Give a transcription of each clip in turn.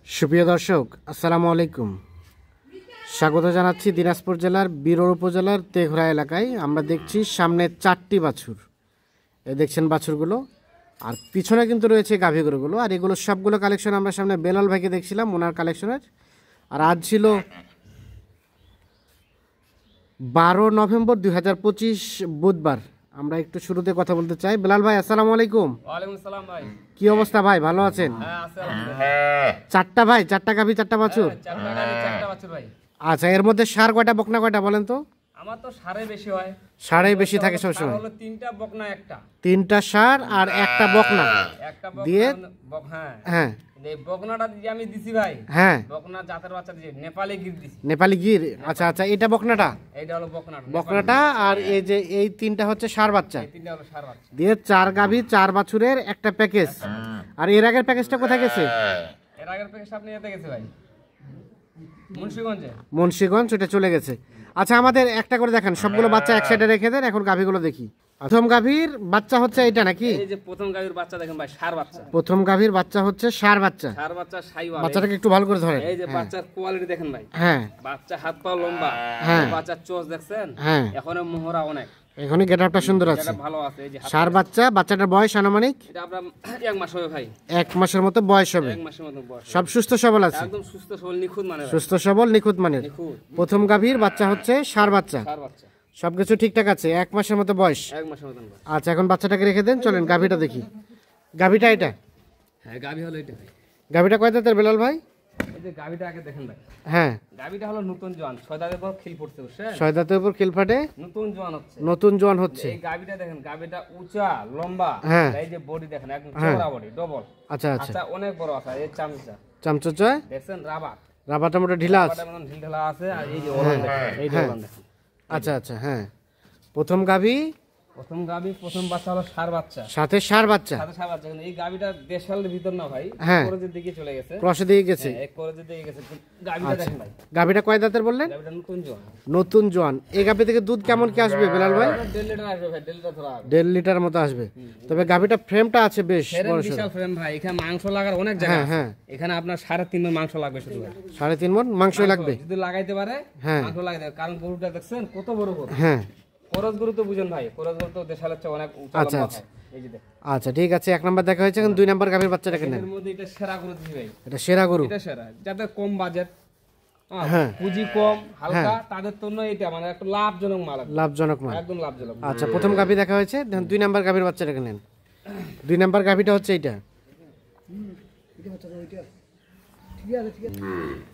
সুপ্রিয় দর্শক, আসসালামু আলাইকুম। স্বাগত জানাচ্ছি দিনাজপুর জেলার বীরর উপজেলার তেঘরা এলাকায়। আমরা দেখছি সামনে 4টি বাছুর, দেখছেন বাছুরগুলো, আর পিছনে কিন্তু রয়েছে গাভী গরুগুলো। আর এগুলো সবগুলো কালেকশন আমরা সামনে বেলাল ভাইকে দেখছিলাম, ওনার কালেকশনের। আর আজ ছিল 12 নভেম্বর 2025 বুধবার। আমরা একটু শুরুতে কথা বলতে চাই। বেলাল ভাই, আসসালামু আলাইকুম। ওয়ালাইকুম আসসালাম ভাই। কি অবস্থা ভাই, ভালো আছেন? হ্যাঁ আছে আলহামদুলিল্লাহ। 4টা ভাই, 4টা গাভী 4টা বাছুর। 4টা গাড়ি 4টা বাছুর ভাই। আচ্ছা, এর মধ্যে সার কয়টা বকনা কয়টা বলেন তো? আমার তো সারে বেশি হয়। সারে বেশি থাকে সবসময়। হলো 3টা বকনা একটা। 3টা সার আর একটা বকনা একটা বকনা দিয়ে হ্যাঁ। হ্যাঁ এই বকনাটা যে আমি দিছি ভাই, হ্যাঁ, বকনা জাতের বাচ্চা দিছি, নেপালি গির দিছি। নেপালি গির। আচ্ছা আচ্ছা, এটা বকনাটা, এইটা হলো বকনাটা। বকনাটা। আর এই যে এই 3টা হচ্ছে সার বাচ্চা, এই 3টা হলো সার বাচ্চা। দিয়ে 4 গাভী 4 বাছুরের একটা প্যাকেজ। আর এর আগের প্যাকেজটা কোথায় গেছে? এর আগের প্যাকেজ আপনি এতে গেছে ভাই, মুন্সিগঞ্জে। মুন্সিগঞ্জ, ওটা চলে গেছে। আচ্ছা, আমাদের একটা করে দেখান, সবগুলো বাচ্চা এক সাইডে রেখে দেন। এখন গাভীগুলো দেখি। প্রথম গাভীর বাচ্চা হচ্ছে এটা নাকি? এই যে প্রথম গাভীর বাচ্চা দেখেন ভাই, সার বাচ্চা। প্রথম গাভীর বাচ্চা হচ্ছে সার বাচ্চা। সার বাচ্চা সাইওয়াল। বাচ্চাটাকে একটু ভালো করে ধরেন। এই যে বাচ্চার কোয়ালিটি দেখেন ভাই। হ্যাঁ, বাচ্চা হাত পা লম্বা, হ্যাঁ। বাচ্চার চোচ দেখছেন? হ্যাঁ, এখনো মোহরা অনেক, এখনই গেটআপটা সুন্দর আছে। এটা ভালো আছে। এই যে সার বাচ্চা, বাচ্চাটার বয়স আনুমানিক এটা আপনার 1 মাস হবে ভাই। 1 মাসের মতো বয়স হবে। 1 মাসের মতো বয়স। সব সুস্থ সবল আছে, একদম সুস্থ সবল নিখুঁত মানে ভাই। সুস্থ সবল নিখুঁত মানের। নিখুঁত প্রথম গাভীর বাচ্চা হচ্ছে সার বাচ্চা, সার বাচ্চা, সবকিছু ঠিকঠাক আছে। 1 মাসের মতো বয়স। 1 মাসের মতো বয়স। আচ্ছা, এখন বাচ্চাটাকে রেখে দেন, চলেন গাভীটা দেখি। গাভীটা এটা, হ্যাঁ গাভী হলো এটা ভাই। গাভীটা কয় দাঁতের বেলাল ভাই? এই যে গাভীটা আগে দেখেন ভাই। হ্যাঁ, গাভীটা হলো নতুন জোয়ান, 6 দাঁতের পর খিল পড়ছে, বুঝছেন? 6 দাঁতের উপর খিল ফাটে, নতুন জোয়ান হচ্ছে। নতুন জোয়ান হচ্ছে। এই গাভীটা দেখেন, গাভীটা উঁচা লম্বা। হ্যাঁ। এই যে বডি দেখেন, একদম চওড়া বডি, ডবল। আচ্ছা আচ্ছা, আচ্ছা অনেক বড় আছে। এই চামচা চামচা, দেখছেন, রাবার রাবারটা মোটা ঢিলা আছে। রাবারটা মতন ঢিলঢালা আছে। আর এই যে ওলান দেখেন, এই যে ওলান দেখেন। আচ্ছা আচ্ছা, হ্যাঁ। প্রথম গাভী, প্রথম গাভী, প্রথম বাচ্চা হলো সার বাচ্চা, সাথে সার বাচ্চা। সাথে সার বাচ্চা। কিন্তু এই গাভীটা দেশালের ভিতর না ভাই, হ্যাঁ। করজের দিকে চলে গেছে। ক্রসে দিয়ে গেছে। হ্যাঁ, করজের দিকে গেছে। গাভীটা দেখেন ভাই, গাভীটা কয় দাঁতের বললেন? গাভীটা নতুন জোয়ান। নতুন জোয়ান। এই গাভী থেকে দুধ কেমন কি আসবে বেলাল ভাই? 1.5 লিটার আসবে ভাই, 1.5 লিটার ধরা হবে। 1.5 লিটার মতো আসবে। তবে গাভীটা ফ্রেমটা আছে বেশ ফ্রেম বড় বিশাল সড়ো। ফ্রেম ভাই। এখানে মাংস লাগার অনেক জায়গা হ্যাঁ আছে। হ্যাঁ, এখানে আপনার 3.5 মণ মাংস লাগবে শুধু ভাই। 3.5 মণ মাংসই লাগবে। যদি লাগাইতে পারে, হ্যাঁ। মাংস লাগাইতে পারে। কারণ গরুটা দেখছেন কত বড় গরু। হ্যাঁ, করজ গরু তো বুঝেন ভাই, করজ গরু তো দেশালের চেয়ে অনেক উঁচা আচ্ছা, লম্বা আচ্ছা। হয়। এই যে দেখেন, আচ্ছা ঠিক আছে, 1 নাম্বার দেখা হয়েছে। এখন 2 নাম্বার গাভীর বাচ্চাটাকে নেন। এর মধ্যে এটা সেরা গরু দিছি ভাই। এটা সেরা গরু। এটা সেরা, যাদের কম বাজেট, হ্যাঁ। পুঁজি কম, হালকা, তাদের জন্য এটা মানে একটা লাভজনক মাল, লাভজনক মাল। একদম লাভজনক। আচ্ছা, প্রথম গাভী দেখা হয়েছে, দেখুন 2 নাম্বার গাভীর বাচ্চাটাকে নেন। 2 নাম্বার গাভীটা হচ্ছে এইটা।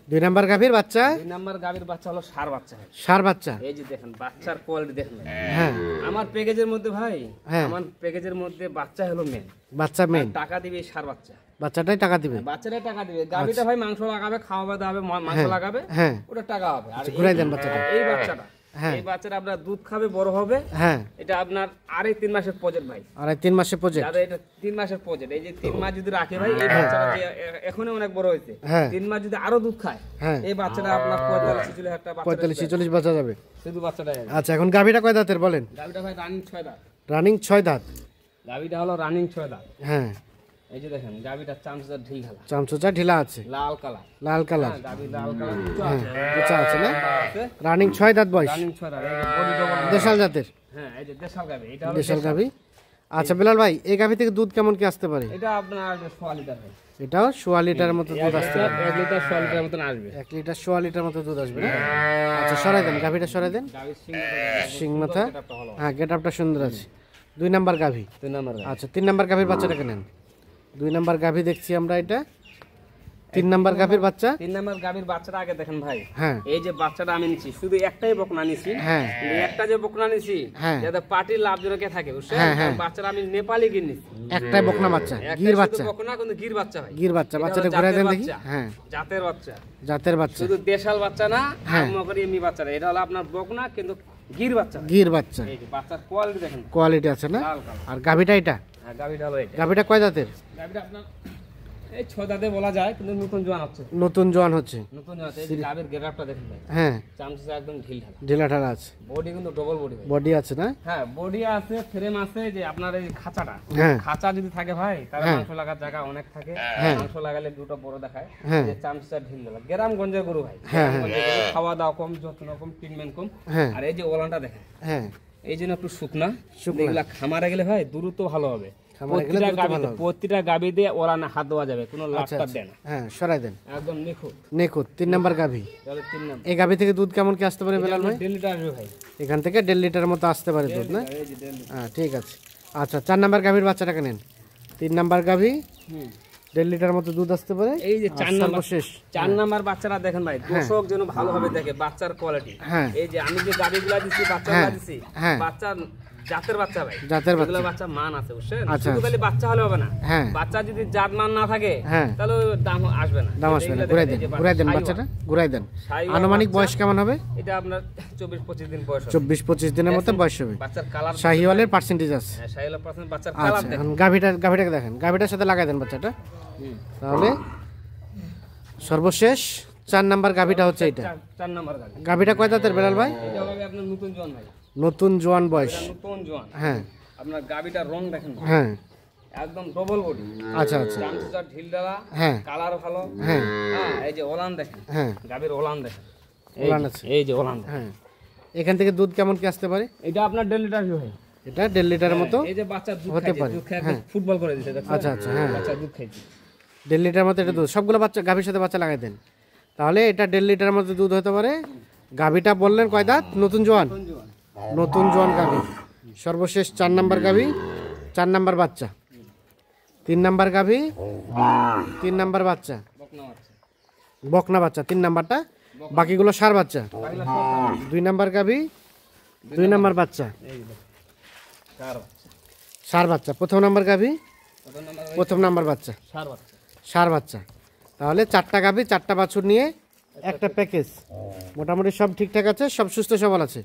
2 নাম্বার গাভীর বাচ্চা, 2 নাম্বার গাভীর বাচ্চা হলো সার বাচ্চা। সার বাচ্চা। এই যে দেখেন বাচ্চার কোয়ালিটি দেখেন ভাই। হ্যাঁ, আমার প্যাকেজের মধ্যে ভাই, হ্যাঁ। আমার প্যাকেজের মধ্যে বাচ্চা হলো মেন। বাচ্চা মেন, টাকা দিবে এই সার বাচ্চা। বাচ্চাটাই টাকা দিবে। বাচ্চাটাই টাকা দিবে। গাভীটা ভাই মাংস লাগাবে, খাওয়াবে হবে, মাংস লাগাবে, হ্যাঁ, ওটা টাকা হবে। আর ঘুরাই দেন বাচ্চাটা। এই বাচ্চাটা, হ্যাঁ। এই বাচ্চাটা আপনার দুধ খাবে, বড় হবে। হ্যাঁ, এটা আপনার 3.5 মাসের প্রজেক্ট ভাই। আর 3 মাসের প্রজেক্ট। যাদের এটা 3 মাসের প্রজেক্ট, এই যে 3 মাস যদি রাখে ভাই, এই বাচ্চাটা যে এখনই অনেক বড় হয়েছে, হ্যাঁ। 3 মাস যদি আরো দুধ খায়, হ্যাঁ, এই বাচ্চাটা আপনার 45-46 হাজার টাকা 45-46 বাচ্চা যাবে। শুধু বাচ্চাটাই। আচ্ছা, এখন গাভীটা কয় দাঁতের বলেন? গাভীটা ভাই রানিং 6 দাঁত। রানিং 6 দাঁত। গাভীটা হলো রানিং 6 দাঁত। হ্যাঁ, এই যে দেখেন গাভীটার চামচা ঢিল ঢালা, চামচা ঢিলা আছে, লাল কালার। লাল কালার। গাভী লাল কালার, উঁচা আছে না? রানিং 6 দাঁত বয়স। রানিং 6 দাঁত। এই যে বডি ডবল, দেশাল জাতের। হ্যাঁ এই যে দেশাল গাভী। এটা হলো দেশাল গাভী। আচ্ছা বেলাল ভাই, এই গাভী থেকে দুধ কেমন কি আসতে পারে? এটা আপনার 1.5 লিটার ভাই। এটাও 1.5 লিটারের মতো দুধ আসতে পারে। 1 লিটার 1.5 লিটার মতন আসবে। 1 লিটার 1.5 লিটার মতো দুধ আসবে না? আচ্ছা, সরাই দেন গাভীটা, সরাই দেন। গাভীর সিং মাথা, সিংটা হলো হ্যাঁ, গেটআপটা সুন্দর আছে। 2 নাম্বার গাভী। 2 নাম্বার। আচ্ছা, 3 নাম্বার গাভীর বাচ্চাটাকে নেন। 2 নাম্বার গাভী দেখছি আমরা এটা। 3 নাম্বার গাভীর বাচ্চা। 3 নাম্বার গাভীর বাচ্চাটা আগে দেখেন ভাই। হ্যাঁ, এই যে বাচ্চাটা আমি নিছি, শুধু একটাই বকনা নিছি। হ্যাঁ, কিন্তু একটা যে বকনা নিছি, হ্যাঁ। যাতে পার্টির লাভজনকে থাকে, বুঝছেন? হ্যাঁ, হ্যাঁ। বাচ্চাটা আমি নেপালি গির নিছি। একটাই বকনা বাচ্চা, একটাই গির শুধু বাচ্চা। বকনা, কিন্তু গির বাচ্চা ভাই। গির বাচ্চা। এটা বাচ্চাটা হলো ঘুরাই দেন জাতের দেখি। বাচ্চা। হ্যাঁ, জাতের বাচ্চা, জাতের বাচ্চা, শুধু দেশাল বাচ্চা না, হ্যাঁ। মকরি এমনি বাচ্চা না। এটা হলো আপনার বকনা, কিন্তু গির বাচ্চা। গির বাচ্চা। এই যে বাচ্চার কোয়ালিটি দেখেন, কোয়ালিটি আছে না? লাল কালার। আর গাভীটা এটা, হ্যাঁ গাভীটা হলো এটা। গাভীটা কয় দাঁতের? গাভীটা আপনার এই 6 দাঁতে বলা যায়, কিন্তু নতুন জোয়ান হচ্ছে। নতুন জোয়ান হচ্ছে। নতুন জোয়ান এই যে গাবের গেটআপটা দেখেন ভাই, হ্যাঁ চামচা একদম ঢিল ঢালা, ঢিলা ঢালা আছে, বডি কিন্তু ডবল বডি ভাই। বডি আছে না? হ্যাঁ বডি আছে, ফ্রেম আছে, যে আপনার এই খাঁচাটা, হ্যাঁ খাঁচা যদি থাকে ভাই তাহলে হ্যাঁ। মাংস লাগার জায়গা অনেক থাকে, হ্যাঁ। মাংস লাগালে দুটো বড় দেখায়, হ্যাঁ। যে চামচা ঢিল ঢালা গ্রামগঞ্জের গরু ভাই, হ্যাঁ, গ্রামগঞ্জের গরু, খাওয়া দাওয়া কম, যত্ন কম, ট্রিটমেন্ট কম। হ্যাঁ আর এই যে ওলানটা দেখেন, হ্যাঁ এই জন্য একটু শুকনা, শুকনা। এগুলা খামারে গেলে ভাই দ্রুত ভালো হবে। খামারে গেলে দ্রুত ভালো হবে। প্রতিটা গাবি দিয়ে ওলানে হাত দেওয়া যাবে, কোনো আচ্ছা লাটটা আচ্ছা, দেয় না, হ্যাঁ সরাই দেন, একদম নিখুঁত। নিখুঁত। 3 নাম্বার গাভী। তাহলে 3 নাম্বার এই গাভী থেকে দুধ কেমন কি আসতে পারে বেলাল ভাই? 1.5 লিটার আসবে ভাই, এখান থেকে 1.5 লিটার মতো আসতে পারে দুধ না? এই যে 1.5 লিটার। হ্যাঁ ঠিক আছে। আচ্ছা 4 নাম্বার গাভীর বাচ্চাটাকে নেন। 3 নাম্বার গাভী, 1.5 লিটার মতো দুধ আসতে পারে। এই যে 4 নাম্বার, শেষ 4 নাম্বার বাচ্চারা দেখেন ভাই, দর্শক যেন ভালোভাবে দেখে বাচ্চার কোয়ালিটি। হ্যাঁ এই যে আমি যে গাবিগুলা দিছি, বাচ্চাগুলা দিছি, হ্যাঁ। বাচ্চা জাতের বাচ্চা ভাই, জাতের বাচ্চা। এগুলা বাচ্চা মান আছে বুঝছেন, আচ্ছা, শুধু খালি বাচ্চা হলে হবে না, হ্যাঁ বাচ্চা যদি জাত মান না থাকে হ্যাঁ তাহলে ওর দাম আসবে না। দাম আসবে না। এগুলা ঘুরাই দেখেন, দেন, এই যে ঘুরাই দেন সাইওয়াল। বাচ্চাটা, ঘুরাই দেন। সাইওয়াল আনুমানিক বাচ্চা, বয়স কেমন হবে? এটা আপনার 24-25 দিন বয়স হবে। 24-25 দিনের মতো বয়স হবে। বাচ্চার কালার, শাহিওয়ালের পার্সেন্টেজ আছে। হ্যাঁ শাহিওয়ালের পার্সেন্ট, বাচ্চার কালার আচ্ছা দেখেন। এখন গাভীটাকে দেখেন, গাভীটার সাথে লাগাই দেন বাচ্চাটা। তাহলে সর্বশেষ 4 নাম্বার গাভীটা হচ্ছে এটা। 4 নাম্বার গাবি, গাভীটা কয় দাঁতের বেলাল ভাই? এটা হবে আপনার নতুন জোয়ান ভাই, নতুন জোয়ান বয়স। এটা নতুন জোয়ান। হ্যাঁ আপনার গাবিটার রং দেখেন ভাই, হ্যাঁ একদম ডবল বডি, আচ্ছা আচ্ছা চামচা ঢিল ডালা, হ্যাঁ কালার ভালো। হ্যাঁ হ্যাঁ এই যে ওলান দেখেন, হ্যাঁ গাবির ওলান দেখেন, এই ওলান যে- আছে। এই যে ওলান দেখেন। হ্যাঁ এখান থেকে দুধ কেমন কি আসতে পারে? এটা আপনার 1.5 লিটার ভাই, এটা 1.5 লিটারের মতো এই যে বাচ্চা দুধ হতে খাইছে, পারে। দুধ খেয়ে হ্যাঁ। একদম ফুটবল করে দিছে দেখছেন? আচ্ছা আচ্ছা হ্যাঁ বাচ্চা দুধ খাইছে। 1.5 লিটারের মতো এটা দুধ। সবগুলো বাচ্চা গাভীর সাথে বাচ্চা লাগাই দেন, তাহলে এটা 1.5 লিটারের মতো দুধ হতে পারে। গাভীটা বললেন কয় দাঁত? নতুন জোয়ান, নতুন জোয়ান। নতুন জোয়ান গাভী। সর্বশেষ 4 নাম্বার গাভী, 4 নাম্বার বাচ্চা। 3 নাম্বার গাভী, 3 নাম্বার বাচ্চা, বকনা বাচ্চা, বকনা বাচ্চা 3 নাম্বারটা, বাকিগুলো ষাঁড় বাচ্চা। পাগলা সব খাওয়া। 2 নাম্বার গাভী, 2 নাম্বার বাচ্চা, এই যে দেখেন, সার বাচ্চা, ষাঁড় বাচ্চা। প্রথম নাম্বার গাভী, কত নাম্বার ভাই? প্রথম নাম্বার বাচ্চা, সার বাচ্চা। ষাঁড় বাচ্চা। তাহলে 4টা গাভী, 4টা বাছুর নিয়ে একটা প্যাকেজ। মোটামুটি সব ঠিকঠাক আছে, সব সুস্থ সবল আছে,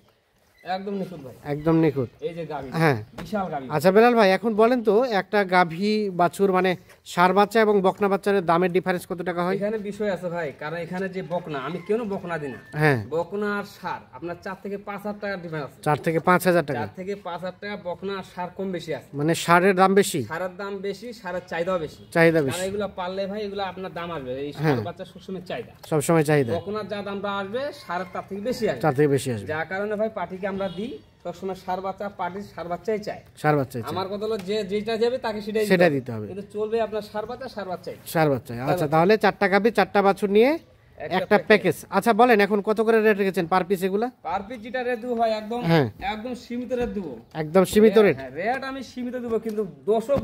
একদম নিখুঁত ভাই। একদম নিখুঁত। এই যে গাবি, হ্যাঁ বিশাল গাবি। আচ্ছা বেলাল ভাই, এখন বলেন তো একটা গাভী বাছুর মানে ষাঁড় বাচ্চা এবং বকনা বাচ্চার দামের ডিফারেন্স কত টাকা হয়? এখানে বিষয় আছে ভাই, কারণ এখানে যে বকনা, আমি কেন বকনা দিই না, হ্যাঁ বকনা আর সার আপনার 4 থেকে 5,000 টাকা ডিফারেন্স আছে। 4 থেকে 5,000 টাকা, 4 থেকে 5,000 টাকা বকনা আর সার কম বেশি আছে। মানে ষাঁড়ের দাম বেশি, সারের দাম বেশি, সারের চাহিদাও বেশি। চাহিদা কারণ বেশি, এগুলো পারলে ভাই এগুলো আপনার দাম আসবে, এই সার বাচ্চা সবসময় চাহিদা। সবসময় চাহিদা বকনার যা দামটা আসবে সারের তার থেকে বেশি আসবে, 4 থেকে বেশি আসবে। যার কারণে ভাই পার্টিকে আমরা দিই সবসময় সার বাচ্চা, পার্টির সার বাচ্চাই চাই। ষাঁড় বাচ্চা আমার কথা হলো যে যেটা যাবে তাকে সেটাই সেটাই দিতে হবে, কিন্তু চলবে আপনার সার বাচ্চা, সার বাচ্চাই। ষাঁড় বাচ্চা। আচ্ছা তাহলে 4টা গাভী, 4টা বাছুর নিয়ে একটা প্যাকেজ। আচ্ছা বলেন এখন কত করে রেট রেখেছেন পার পিস এগুলা? পার পিস যেটা রেট দেবো ভাই একদম হ্যাঁ। একদম সীমিত রেট দেবো, একদম সীমিত রেট। হ্যাঁ রেট আমি সীমিত দেবো, কিন্তু দর্শক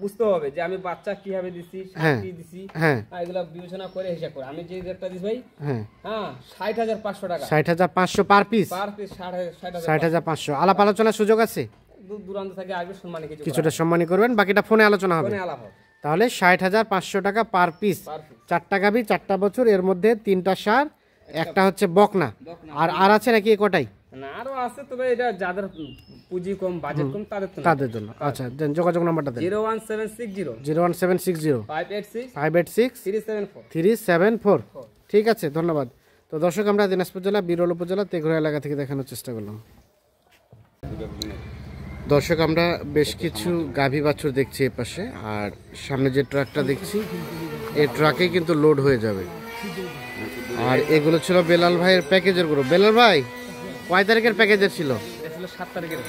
বুঝতে হবে যে আমি বাচ্চা কিভাবে দিছি, হ্যাঁ। কি দিছি, হ্যাঁ এগুলা বিবেচনা করে হিসাব করে আমি যে রেটটা দিছি ভাই, হ্যাঁ হ্যাঁ 60,500 টাকা 60,500 পার পিস, পার পিস, 60,000 60,500। আলাপ আলোচনার সুযোগ আছে, দূর দূরান্ত থেকে আসবে সম্মানী কিছু কিছুটা সম্মানী করবেন, বাকিটা ফোনে আলোচনা হবে। ফোনে আলাপ হবে। তাহলে 60,500 টাকা পার পিস। পার পিস 4টা গাভী, 4টা বছর, এর মধ্যে 3টা ষাঁড়, একটা হচ্ছে বকনা। বকনা। আর আছে নাকি এ কটাই? না আরো আছে, তবে এটা যাদের পুঁজি কম, বাজেট কম তাদের তো না। তাদের জন্য। আচ্ছা দেন যোগাযোগ নাম্বারটা দেন। 01760 01760 586 586 374। 374। ঠিক আছে, ধন্যবাদ। তো দর্শক আমরা দিনাজপুর জেলা বিরল উপজেলা তেঘরা এলাকা থেকে দেখানোর চেষ্টা করলাম। দর্শক আমরা বেশ কিছু গাভী বাছুর দেখছি এ পাশে, আর সামনে যে ট্রাকটা দেখছি এই ট্রাকে কিন্তু লোড হয়ে যাবে। আর এগুলো ছিল বেলাল ভাইয়ের প্যাকেজের গরু। বেলাল ভাই কয় তারিখের প্যাকেজের ছিল? এটা ছিল 7 তারিখের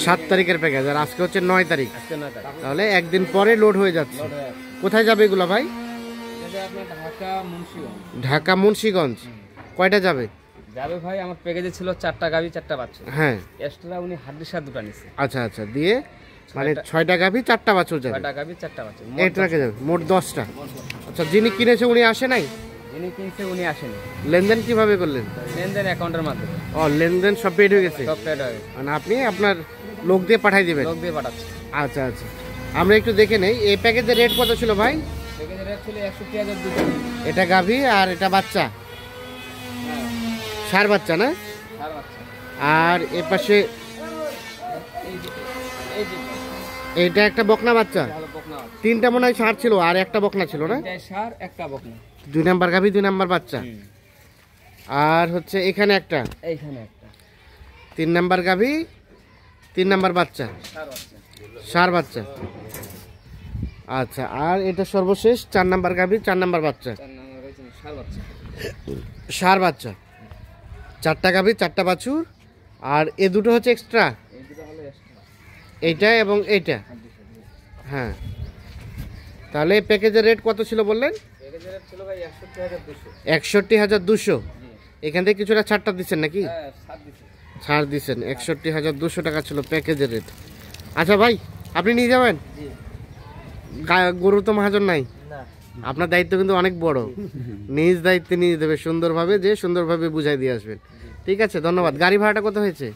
7 তারিখের প্যাকেজ, আর আজকে হচ্ছে 9 তারিখ, আজকে না তারিখ তাহলে একদিন পরে লোড হয়ে যাচ্ছে। লোড হয়ে আছে। কোথায় যাবে এগুলো ভাই? এটা আপনার ঢাকা মুন্সিগঞ্জ ঢাকা মুন্সিগঞ্জ। কয়টা যাবে? যাবে ভাই, আমার প্যাকেজে ছিল 4টা গাবি 4টা বাচ্চা, হ্যাঁ এক্সট্রা উনি হাড্ডির সাথে দুটো নিছে, আচ্ছা আচ্ছা, দিয়ে মানে 6টা গাভী 4টা বাছুর যাবে, 6টা গাবি 4টা বাচ্চা, এই ট্রাকে যাবে মোট 10টা। আচ্ছা যিনি কিনেছে উনি আসে নাই? যিনি কিনছে উনি আসেনি, লেনদেন কিভাবে করলেন? লেনদেন অ্যাকাউন্টের মাধ্যমে ও লেনদেন সব পেড হয়ে গেছে, সব পেড হয়ে মানে আপনি আপনার লোক দিয়ে পাঠাই দিবেন? লোক দিয়ে পাঠাচ্ছে। আচ্ছা আচ্ছা, আমরা একটু দেখে নেই এই প্যাকেজের রেট কত ছিল ভাই? প্যাকেজের রেট ছিল 61,200। এটা গাভী আর এটা বাচ্চা, হ্যাঁ ষাঁড় বাচ্চা না? আর বাচ্চা আর এ পাশে এই যে এই যে এইটা একটা বকনা বাচ্চা। ভালো বকনা বকনা আছে। 3টা মনে হয় ষাঁড় ছিল আর একটা বকনা ছিল না? তিনটায় ষাঁড়, একটা বকনা। 2 নাম্বার গাভী 2 নাম্বার বাচ্চা। হুম। আর হচ্ছে এখানে একটা এইখানে একটা 3 নাম্বার গাভী 3 নাম্বার বাচ্চা, ষাঁড় বাচ্চা। ষাঁড় বাচ্চা। আচ্ছা, আর এটা সর্বশেষ 4 নাম্বার গাভী 4 নাম্বার বাচ্চা, 4 নাম্বার হচ্ছে ষাঁড় বাচ্চা। ষাঁড় বাচ্চা। 4টা গাভী 4টা বাছুর। আর এ দুটো হচ্ছে এক্সট্রা, এই দুটো হলো এক্সট্রা। এইটা এবং এইটা। হ্যাঁ, তাহলে প্যাকেজের রেট কত ছিল বললেন? প্যাকেজের রেট ছিল ভাই 61,200। 61,200। জি। এখান থেকে কিছুটা ছাড়টা দিচ্ছেন নাকি? হ্যাঁ, 7 দিছে। ছাড় দিচ্ছেন। 61,200 টাকা ছিল প্যাকেজের রেট। আচ্ছা ভাই, আপনি নিয়ে যাবেন? জি। গরু তো মহাজন নাই, না। আপনার দায়িত্ব কিন্তু অনেক বড়। নিজ দায়িত্বে নিয়ে দেবে, সুন্দরভাবে যে সুন্দরভাবে বুঝাই দিয়ে আসবেন। ঠিক আছে, ধন্যবাদ। গাড়ি ভাড়াটা কত হয়েছে?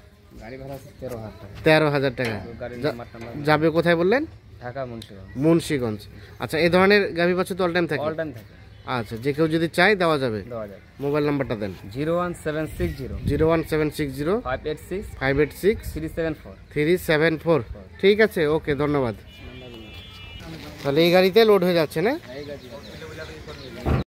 গাড়ি ভাড়া 13,000 টাকা। 13,000 টাকা। গাড়ির নাম্বার যাবে কোথায় বললেন? ঢাকা মুন্সিগঞ্জ। মুন্সিগঞ্জ। আচ্ছা, এই ধরনের গাভী বাছুর তো অল টাইম থাকে? অল টাইম থাকে, আচ্ছা, যে কেউ যদি চায় দেওয়া যাবে। দেওয়া যায়। মোবাইল নাম্বারটা দেন। 01760 01760 586 586 374। 374। ঠিক আছে, ওকে, ধন্যবাদ। তাহলে এই গাড়িতে লোড হয়ে যাচ্ছে না? এই গাড়ি